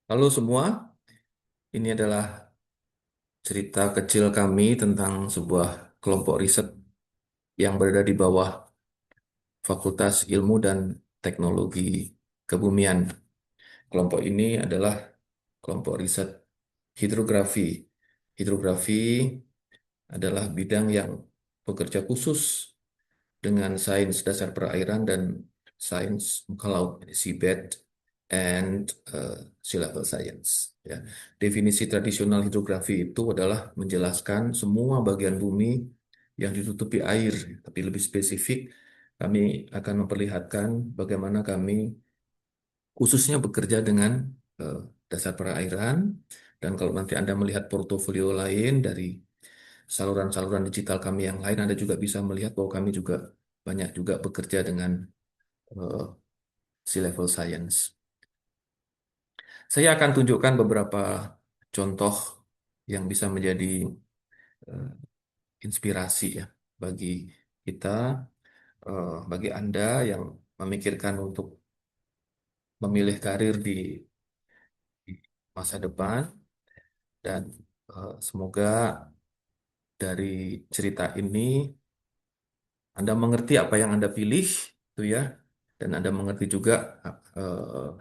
Halo semua, ini adalah cerita kecil kami tentang sebuah kelompok riset yang berada di bawah Fakultas Ilmu dan Teknologi Kebumian. Kelompok ini adalah kelompok riset hidrografi. Hidrografi adalah bidang yang bekerja khusus dengan sains dasar perairan dan sains muka laut, seabed and sea level science. Ya. Definisi tradisional hidrografi itu adalah menjelaskan semua bagian bumi yang ditutupi air, tapi lebih spesifik kami akan memperlihatkan bagaimana kami khususnya bekerja dengan eh, dasar perairan, dan kalau nanti Anda melihat portofolio lain dari saluran-saluran digital kami yang lain, Anda juga bisa melihat bahwa kami juga banyak juga bekerja dengan eh, sea level science. Saya akan tunjukkan beberapa contoh yang bisa menjadi eh, inspirasi ya bagi kita, bagi Anda yang memikirkan untuk memilih karir di masa depan, dan semoga dari cerita ini Anda mengerti apa yang Anda pilih, itu ya, dan Anda mengerti juga eh,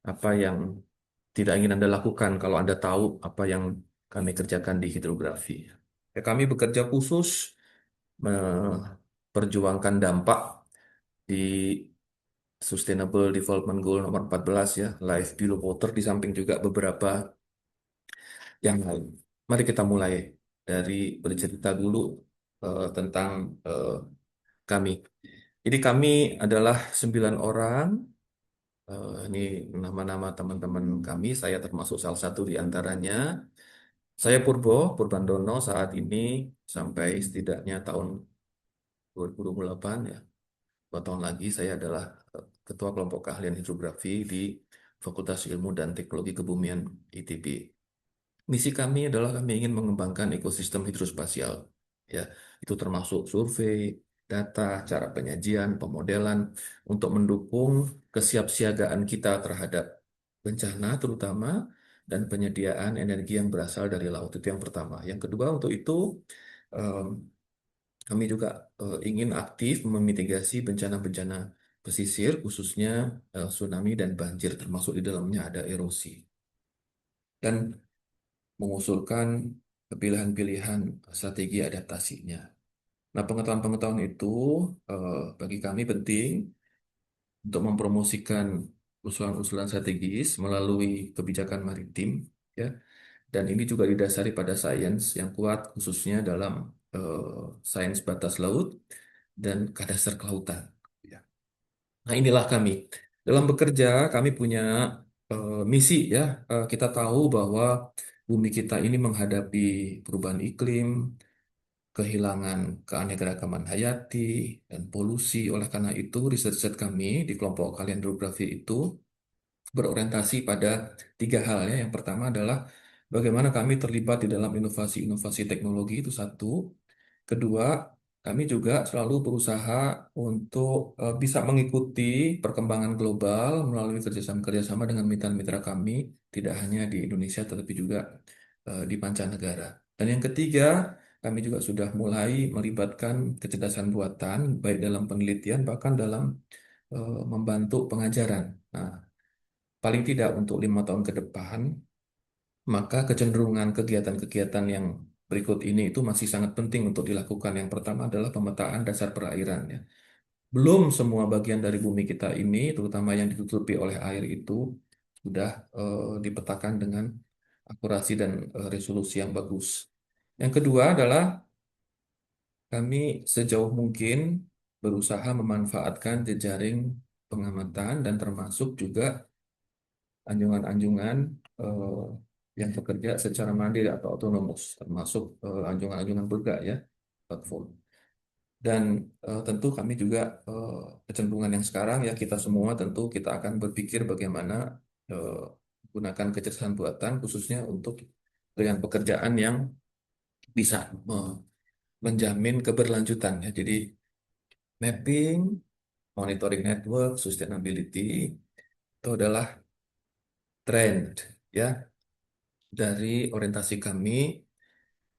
apa yang tidak ingin Anda lakukan kalau Anda tahu apa yang kami kerjakan di hidrografi. Ya, kami bekerja khusus memperjuangkan dampak di Sustainable Development Goal nomor 14 ya, Life Below Water, di samping juga beberapa yang lain. Mari kita mulai dari bercerita dulu tentang eh, kami. Jadi kami adalah 9 orang. Ini nama-nama teman-teman kami. Saya termasuk salah satu di antaranya. Saya Purbandono saat ini sampai setidaknya tahun 2028 ya. 2 tahun lagi saya adalah Ketua Kelompok Keahlian Hidrografi di Fakultas Ilmu dan Teknologi Kebumian ITB. Misi kami adalah kami ingin mengembangkan ekosistem hidrospasial. Ya, itu termasuk survei, data, cara penyajian, pemodelan untuk mendukung kesiapsiagaan kita terhadap bencana terutama, dan penyediaan energi yang berasal dari laut. Itu yang pertama. Yang kedua, untuk itu em, kami juga ingin aktif memitigasi bencana-bencana pesisir, khususnya tsunami dan banjir, termasuk di dalamnya ada erosi. Dan mengusulkan pilihan-pilihan strategi adaptasinya. Nah, pengetahuan-pengetahuan itu bagi kami penting untuk mempromosikan usulan-usulan strategis melalui kebijakan maritim, ya. Dan ini juga didasari pada sains yang kuat, khususnya dalam sains batas laut dan kadasar kelautan. Ya. Nah, inilah kami. Dalam bekerja, kami punya misi ya. Kita tahu bahwa bumi kita ini menghadapi perubahan iklim, kehilangan keanekaragaman hayati, dan polusi. Oleh karena itu, riset-riset kami di kelompok kalian hidrografi itu berorientasi pada 3 hal ya. Yang pertama adalah bagaimana kami terlibat di dalam inovasi-inovasi teknologi, itu satu. Kedua, kami juga selalu berusaha untuk bisa mengikuti perkembangan global melalui kerjasama-kerjasama dengan mitra-mitra kami, tidak hanya di Indonesia tetapi juga di mancanegara. Dan yang ketiga, kami juga sudah mulai melibatkan kecerdasan buatan, baik dalam penelitian bahkan dalam membantu pengajaran. Nah, paling tidak untuk 5 tahun ke depan, maka kecenderungan kegiatan-kegiatan yang berikut ini itu masih sangat penting untuk dilakukan. Yang pertama adalah pemetaan dasar perairan ya. Belum semua bagian dari bumi kita ini, terutama yang ditutupi oleh air itu, sudah dipetakan dengan akurasi dan resolusi yang bagus. Yang kedua adalah kami sejauh mungkin berusaha memanfaatkan jejaring pengamatan dan termasuk juga anjungan-anjungan eh, yang bekerja secara mandiri atau otonomus, termasuk anjungan-anjungan bergerak ya, platform. Dan tentu kami juga kecenderungan yang sekarang ya, kita semua tentu kita akan berpikir bagaimana eh, menggunakan kecerdasan buatan khususnya untuk dengan pekerjaan yang bisa menjamin keberlanjutan ya. Jadi mapping, monitoring network, sustainability itu adalah trend ya dari orientasi kami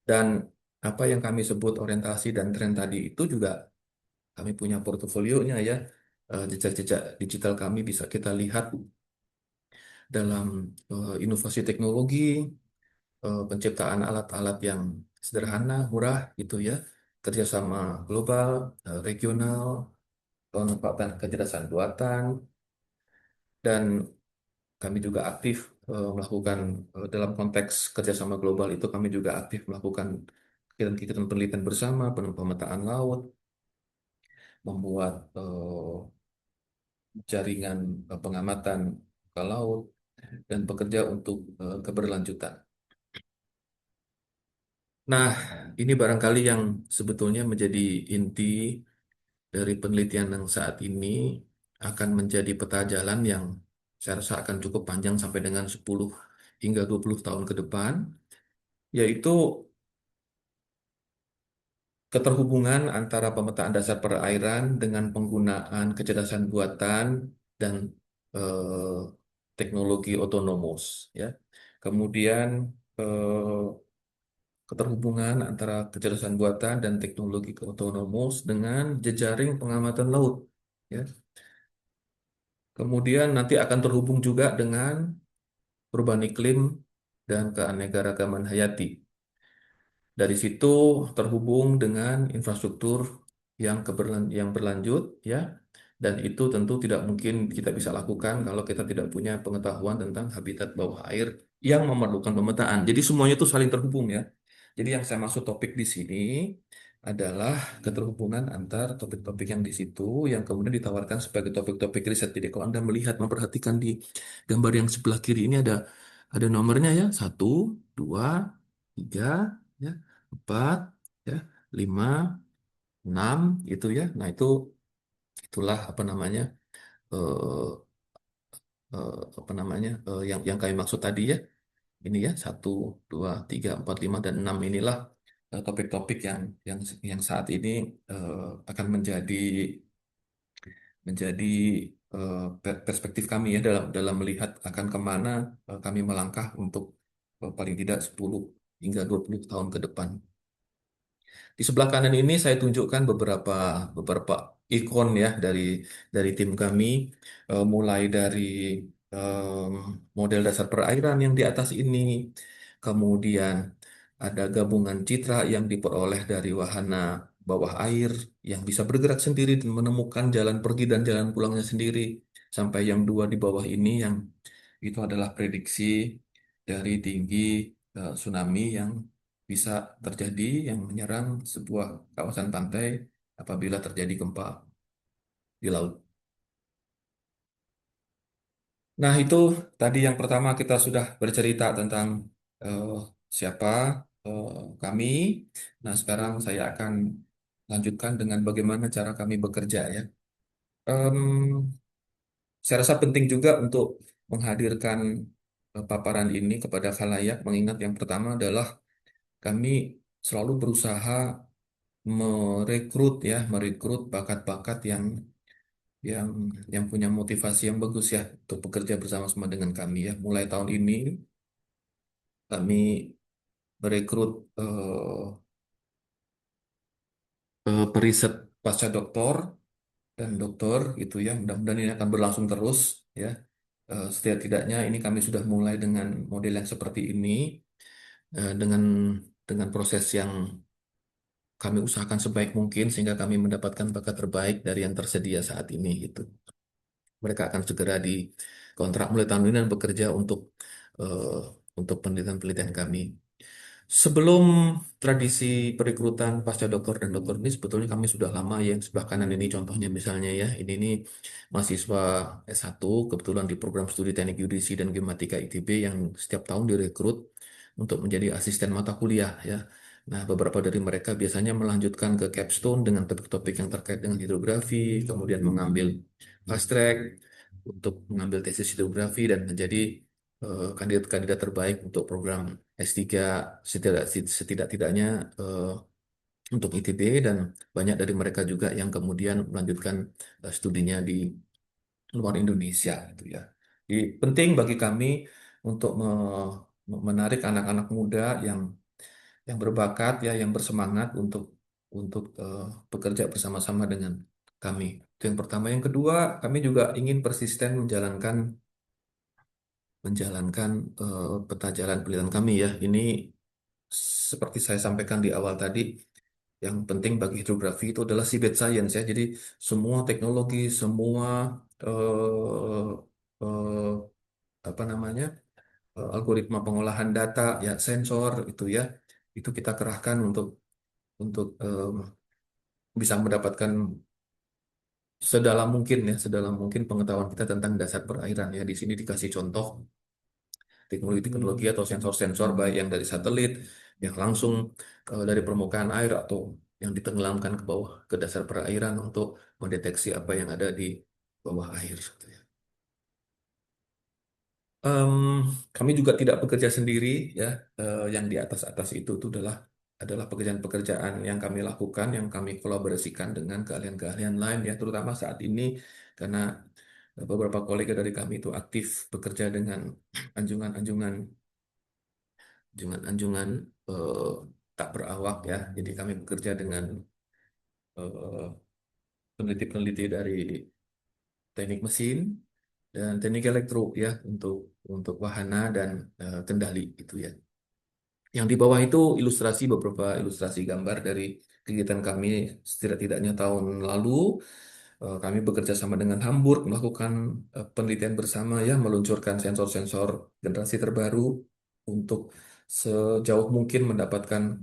dan apa yang kami sebut orientasi dan tren tadi itu juga kami punya portofolionya ya. Jejak-jejak digital kami bisa kita lihat dalam inovasi teknologi, penciptaan alat-alat yang sederhana, murah gitu ya, kerjasama global, regional, pemanfaatan kecerdasan buatan, dan kami juga aktif melakukan dalam konteks kerjasama global itu kami juga aktif melakukan kegiatan-kegiatan penelitian bersama, pemetaan laut, membuat jaringan pengamatan ke laut, dan bekerja untuk keberlanjutan. Nah, ini barangkali yang sebetulnya menjadi inti dari penelitian yang saat ini akan menjadi peta jalan yang saya rasa akan cukup panjang sampai dengan 10 hingga 20 tahun ke depan, yaitu keterhubungan antara pemetaan dasar perairan dengan penggunaan kecerdasan buatan dan eh, teknologi otonomus, ya. Kemudian eh, keterhubungan antara kecerdasan buatan dan teknologi otonomus dengan jejaring pengamatan laut, ya. Kemudian nanti akan terhubung juga dengan perubahan iklim dan keanekaragaman hayati. Dari situ terhubung dengan infrastruktur yang berlanjut ya. Dan itu tentu tidak mungkin kita bisa lakukan kalau kita tidak punya pengetahuan tentang habitat bawah air yang memerlukan pemetaan. Jadi semuanya itu saling terhubung ya. Jadi yang saya maksud topik di sini adalah keterhubungan antar topik-topik yang di situ yang kemudian ditawarkan sebagai topik-topik riset. Jadi kalau Anda melihat memperhatikan di gambar yang sebelah kiri ini ada nomornya ya, satu, dua, tiga, ya, empat, ya, lima, enam, itu ya. Nah itulah apa namanya eh, apa namanya yang kami maksud tadi ya. Ini ya satu, dua, tiga, empat, lima, dan enam inilah topik-topik yang yang saat ini akan menjadi perspektif kami ya dalam dalam melihat akan kemana kami melangkah untuk paling tidak 10 hingga 20 tahun ke depan. Di sebelah kanan ini saya tunjukkan beberapa ikon ya dari tim kami, mulai dari em, model dasar perairan yang di atas ini, kemudian ada gabungan citra yang diperoleh dari wahana bawah air yang bisa bergerak sendiri dan menemukan jalan pergi dan jalan pulangnya sendiri, sampai yang dua di bawah ini yang itu adalah prediksi dari tinggi tsunami yang bisa terjadi yang menyerang sebuah kawasan pantai apabila terjadi gempa di laut. Nah, itu tadi yang pertama kita sudah bercerita tentang eh, siapa eh, kami. Nah, sekarang saya akan lanjutkan dengan bagaimana cara kami bekerja ya. Em, saya rasa penting juga untuk menghadirkan paparan ini kepada khalayak, mengingat yang pertama adalah kami selalu berusaha merekrut bakat-bakat yang yang punya motivasi yang bagus ya untuk bekerja bersama-sama dengan kami ya. Mulai tahun ini kami merekrut periset pasca doktor dan doktor gitu ya. Mudah-mudahan ini akan berlangsung terus ya. Setidak-tidaknya ini kami sudah mulai dengan model yang seperti ini dengan proses yang kami usahakan sebaik mungkin sehingga kami mendapatkan bakat terbaik dari yang tersedia saat ini gitu. Mereka akan segera dikontrak mulai tahun ini dan bekerja eh, untuk penelitian-penelitian kami. Sebelum tradisi perekrutan pasca doktor dan doktor ini sebetulnya kami sudah lama ya. Yang sebelah kanan ini contohnya misalnya ya. Ini mahasiswa S1 kebetulan di program studi Teknik Yudisi dan Gematika ITB yang setiap tahun direkrut untuk menjadi asisten mata kuliah ya. Nah, beberapa dari mereka biasanya melanjutkan ke capstone dengan topik-topik yang terkait dengan hidrografi, kemudian mengambil fast track untuk mengambil tesis hidrografi dan menjadi kandidat-kandidat terbaik untuk program S3 setidak-tidaknya eh, untuk ITB, dan banyak dari mereka juga yang kemudian melanjutkan studinya di luar Indonesia gitu ya. Penting bagi kami untuk menarik anak-anak muda yang berbakat ya, yang bersemangat untuk bekerja bersama-sama dengan kami. Itu yang pertama. Yang kedua, kami juga ingin persisten menjalankan menjalankan peta jalan penelitian kami ya. Ini seperti saya sampaikan di awal tadi, yang penting bagi hidrografi itu adalah seabed science ya. Jadi semua teknologi, semua eh, eh, apa namanya algoritma pengolahan data ya, sensor itu ya, itu kita kerahkan untuk bisa mendapatkan sedalam mungkin pengetahuan kita tentang dasar perairan ya. Di sini dikasih contoh teknologi-teknologi atau sensor-sensor baik yang dari satelit, yang langsung dari permukaan air atau yang ditenggelamkan ke bawah ke dasar perairan untuk mendeteksi apa yang ada di bawah air, gitu ya. Em, Kami juga tidak bekerja sendiri ya. Yang di atas-atas itu adalah pekerjaan-pekerjaan yang kami lakukan, yang kami kolaborasikan dengan keahlian-keahlian lain ya, terutama saat ini karena beberapa kolega dari kami itu aktif bekerja dengan anjungan-anjungan anjungan eh, tak berawak ya. Jadi kami bekerja dengan eh, peneliti-peneliti dari teknik mesin dan teknik elektro ya untuk wahana dan kendali itu ya. Yang di bawah itu beberapa ilustrasi gambar dari kegiatan kami setidak-tidaknya tahun lalu. Kami bekerja sama dengan Hamburg melakukan penelitian bersama ya, meluncurkan sensor-sensor generasi terbaru untuk sejauh mungkin mendapatkan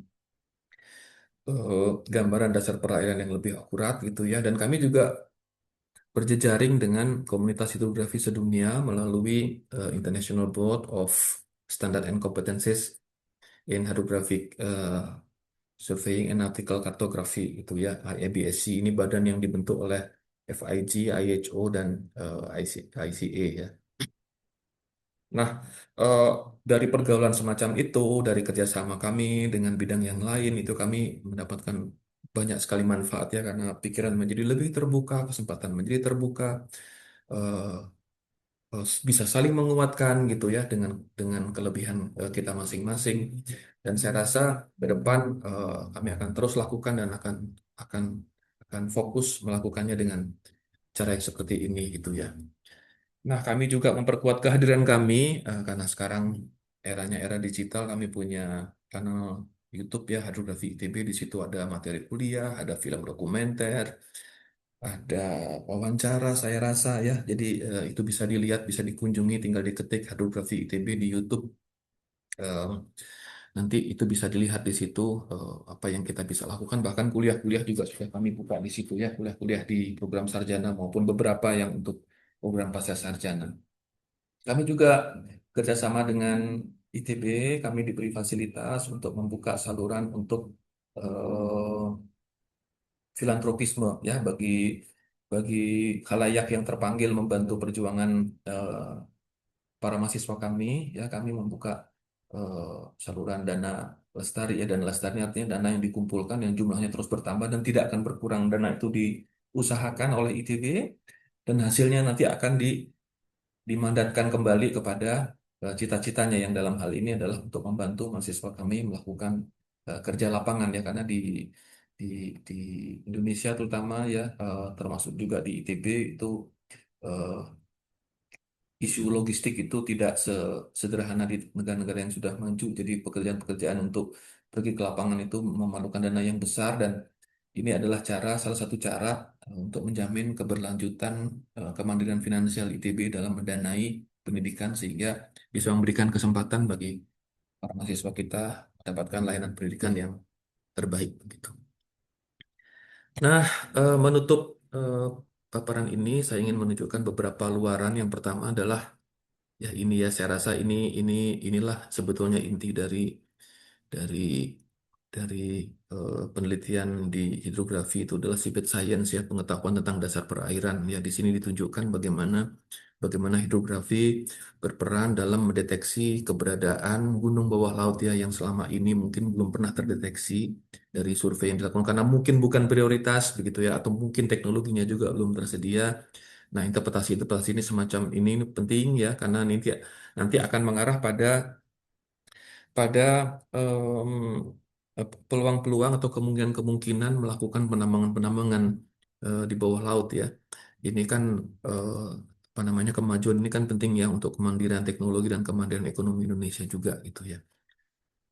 gambaran dasar perairan yang lebih akurat gitu ya. Dan kami juga berjejaring dengan komunitas hidrografi sedunia melalui International Board of Standard and Competencies in Hydrographic Surveying and Nautical Cartography itu ya, IABSC. Ini badan yang dibentuk oleh FIG, IHO dan ICA ya. Nah, eh, dari pergaulan semacam itu, dari kerjasama kami dengan bidang yang lain, itu kami mendapatkan banyak sekali manfaat ya, karena pikiran menjadi lebih terbuka, kesempatan menjadi terbuka, eh, bisa saling menguatkan gitu ya dengan kelebihan kita masing-masing. Dan saya rasa ke depan kami akan terus lakukan dan akan akan fokus melakukannya dengan cara yang seperti ini gitu ya. Nah, kami juga memperkuat kehadiran kami karena sekarang eranya era digital. Kami punya kanal YouTube ya, Hidrografi ITB. Di situ ada materi kuliah, ada film dokumenter, ada wawancara saya rasa ya. Jadi itu bisa dilihat, bisa dikunjungi, tinggal diketik Hidrografi ITB di YouTube. Eh, Nanti itu bisa dilihat di situ apa yang kita bisa lakukan. Bahkan kuliah-kuliah juga sudah kami buka di situ ya, kuliah-kuliah di program sarjana maupun beberapa yang untuk program pasca sarjana. Kami juga kerjasama dengan ITB, kami diberi fasilitas untuk membuka saluran untuk eh, filantropisme ya bagi khalayak yang terpanggil membantu perjuangan eh, para mahasiswa kami ya. Kami membuka eh, saluran dana lestari ya. Dan lestari artinya dana yang dikumpulkan yang jumlahnya terus bertambah dan tidak akan berkurang. Dana itu diusahakan oleh ITB dan hasilnya nanti akan dimandatkan kembali kepada cita-citanya, yang dalam hal ini adalah untuk membantu mahasiswa kami melakukan kerja lapangan ya, karena di di Indonesia terutama ya, termasuk juga di ITB itu eh, isu logistik itu tidak sederhana di negara-negara yang sudah maju. Jadi pekerjaan-pekerjaan untuk pergi ke lapangan itu memerlukan dana yang besar, dan ini adalah salah satu cara untuk menjamin keberlanjutan kemandirian finansial ITB dalam mendanai pendidikan, sehingga bisa memberikan kesempatan bagi para mahasiswa kita mendapatkan layanan pendidikan yang terbaik begitu. Nah, menutup eh, paparan ini saya ingin menunjukkan beberapa luaran. Yang pertama adalah ya ini ya, saya rasa inilah sebetulnya inti dari dari penelitian di hidrografi. Itu adalah seabed science ya, pengetahuan tentang dasar perairan. Ya, di sini ditunjukkan bagaimana hidrografi berperan dalam mendeteksi keberadaan gunung bawah laut ya, yang selama ini mungkin belum pernah terdeteksi dari survei yang dilakukan karena mungkin bukan prioritas begitu ya, atau mungkin teknologinya juga belum tersedia. Nah, interpretasi-interpretasi ini semacam ini penting ya, karena nanti akan mengarah pada em, peluang-peluang atau kemungkinan-kemungkinan melakukan penambangan-penambangan di bawah laut ya. Ini kan eh, apa namanya, kemajuan ini kan penting ya untuk kemandirian teknologi dan kemandirian ekonomi Indonesia juga gitu ya.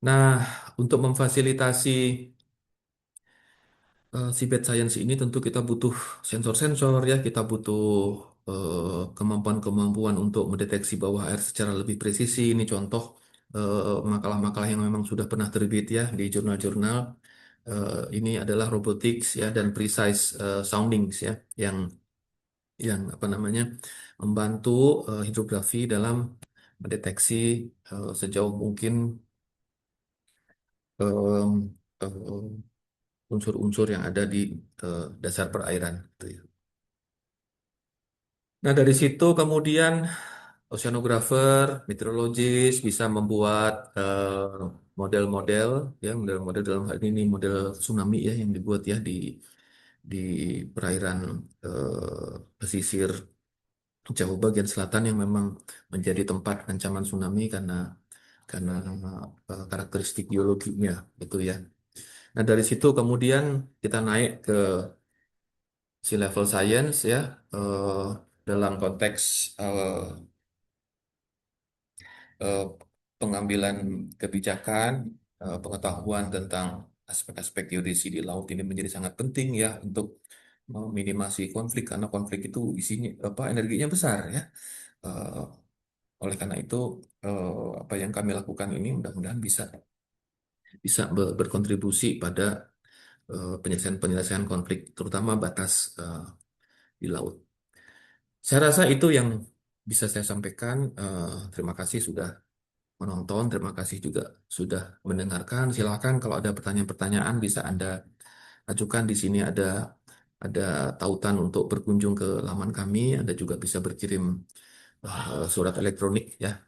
Nah, untuk memfasilitasi seabed science ini tentu kita butuh sensor-sensor ya, kita butuh kemampuan-kemampuan untuk mendeteksi bawah air secara lebih presisi. Ini contoh makalah-makalah yang memang sudah pernah terbit ya di jurnal-jurnal. Ini adalah robotics ya dan precise soundings ya, yang apa namanya, membantu hidrografi dalam mendeteksi sejauh mungkin em, unsur-unsur yang ada di dasar perairan gitu ya. Nah, dari situ kemudian oceanographer, meteorologis bisa membuat model-model ya, model-model dalam hal ini model tsunami ya yang dibuat ya di perairan pesisir jauh bagian selatan yang memang menjadi tempat ancaman tsunami karena karakteristik geologinya itu ya. Nah, dari situ kemudian kita naik ke sea level science ya, eh, dalam konteks eh, pengambilan kebijakan, pengetahuan tentang aspek-aspek geodesi di laut ini menjadi sangat penting ya untuk meminimasi konflik, karena konflik itu isinya apa, energinya besar ya. Eh, oleh karena itu apa yang kami lakukan ini mudah-mudahan bisa bisa berkontribusi pada penyelesaian-penyelesaian konflik, terutama batas di laut. Saya rasa itu yang bisa saya sampaikan. Terima kasih sudah menonton, terima kasih juga sudah mendengarkan. Silakan kalau ada pertanyaan-pertanyaan bisa Anda ajukan. Di sini ada tautan untuk berkunjung ke laman kami. Anda juga bisa berkirim surat elektronik ya.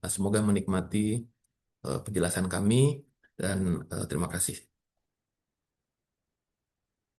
Semoga menikmati penjelasan kami dan terima kasih.